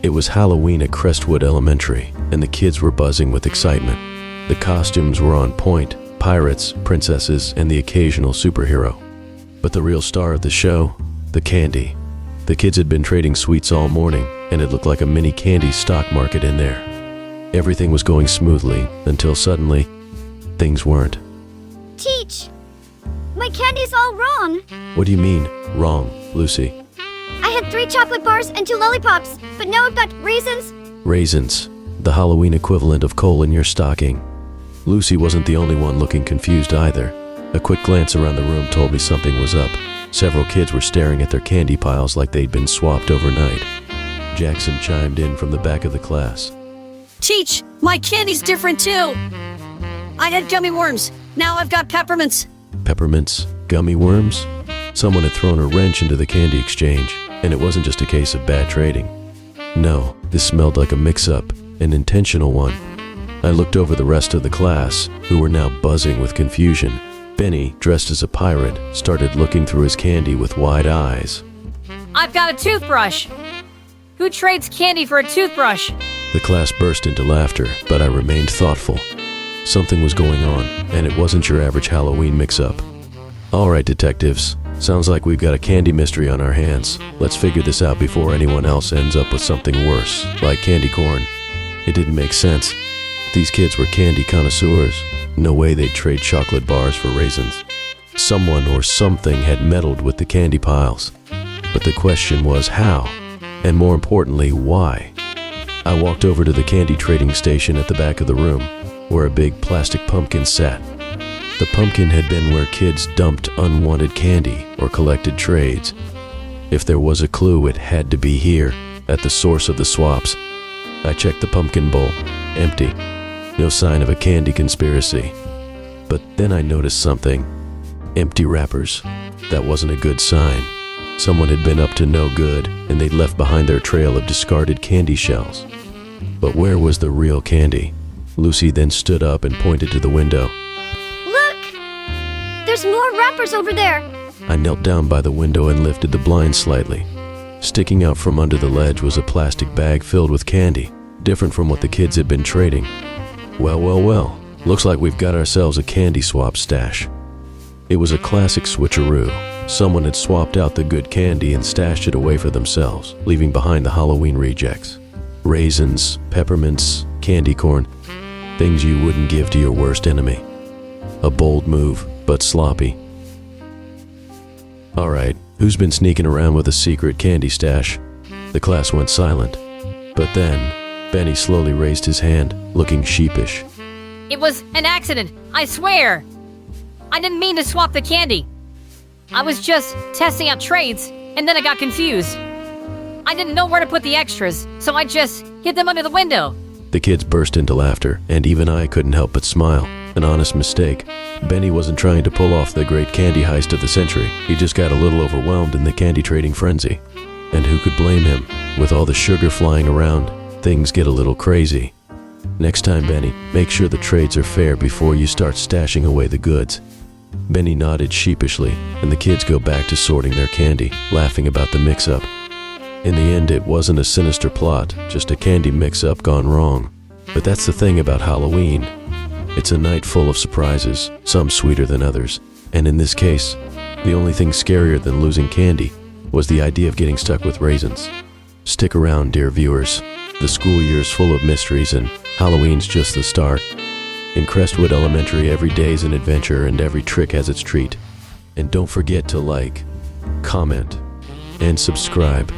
It was Halloween at Crestwood Elementary, and the kids were buzzing with excitement. The costumes were on point: pirates, princesses, and the occasional superhero. But the real star of the show, the candy. The kids had been trading sweets all morning, and it looked like a mini candy stock market in there. Everything was going smoothly until suddenly, things weren't. Teach! My candy's all wrong! What do you mean, wrong, Lucy? I had 3 chocolate bars and 2 lollipops, but now I've got raisins. Raisins, the Halloween equivalent of coal in your stocking. Lucy wasn't the only one looking confused either. A quick glance around the room told me something was up. Several kids were staring at their candy piles like they'd been swapped overnight. Jackson chimed in from the back of the class. Teach, my candy's different too. I had gummy worms. Now I've got peppermints. Peppermints? Gummy worms? Someone had thrown a wrench into the candy exchange, and it wasn't just a case of bad trading. No, this smelled like a mix-up, an intentional one. I looked over the rest of the class, who were now buzzing with confusion. Benny, dressed as a pirate, started looking through his candy with wide eyes. I've got a toothbrush. Who trades candy for a toothbrush? The class burst into laughter, but I remained thoughtful. Something was going on, and it wasn't your average Halloween mix-up. All right, detectives. Sounds like we've got a candy mystery on our hands. Let's figure this out before anyone else ends up with something worse, like candy corn. It didn't make sense. These kids were candy connoisseurs. No way they'd trade chocolate bars for raisins. Someone or something had meddled with the candy piles. But the question was how, and more importantly, why? I walked over to the candy trading station at the back of the room, where a big plastic pumpkin sat. The pumpkin had been where kids dumped unwanted candy or collected trades. If there was a clue, it had to be here, at the source of the swaps. I checked the pumpkin bowl, empty. No sign of a candy conspiracy. But then I noticed something. Empty wrappers. That wasn't a good sign. Someone had been up to no good, and they'd left behind their trail of discarded candy shells. But where was the real candy? Lucy then stood up and pointed to the window. There's more wrappers over there. I knelt down by the window and lifted the blind slightly. Sticking out from under the ledge was a plastic bag filled with candy, different from what the kids had been trading. Well. Looks like we've got ourselves a candy swap stash. It was a classic switcheroo. Someone had swapped out the good candy and stashed it away for themselves, leaving behind the Halloween rejects. Raisins, peppermints, candy corn, things you wouldn't give to your worst enemy. A bold move, but sloppy. All right, who's been sneaking around with a secret candy stash? The class went silent. But then, Benny slowly raised his hand, looking sheepish. It was an accident, I swear. I didn't mean to swap the candy. I was just testing out trades, and then I got confused. I didn't know where to put the extras, so I just hid them under the window. The kids burst into laughter, and even I couldn't help but smile. An honest mistake. Benny wasn't trying to pull off the great candy heist of the century. He just got a little overwhelmed in the candy trading frenzy. And who could blame him? With all the sugar flying around, things get a little crazy. Next time, Benny, make sure the trades are fair before you start stashing away the goods. Benny nodded sheepishly, and the kids go back to sorting their candy, laughing about the mix-up. In the end, it wasn't a sinister plot, just a candy mix-up gone wrong. But that's the thing about Halloween. It's a night full of surprises, some sweeter than others. And in this case, the only thing scarier than losing candy was the idea of getting stuck with raisins. Stick around, dear viewers. The school year's full of mysteries, and Halloween's just the start. In Crestwood Elementary, every day's an adventure and every trick has its treat. And don't forget to like, comment, and subscribe.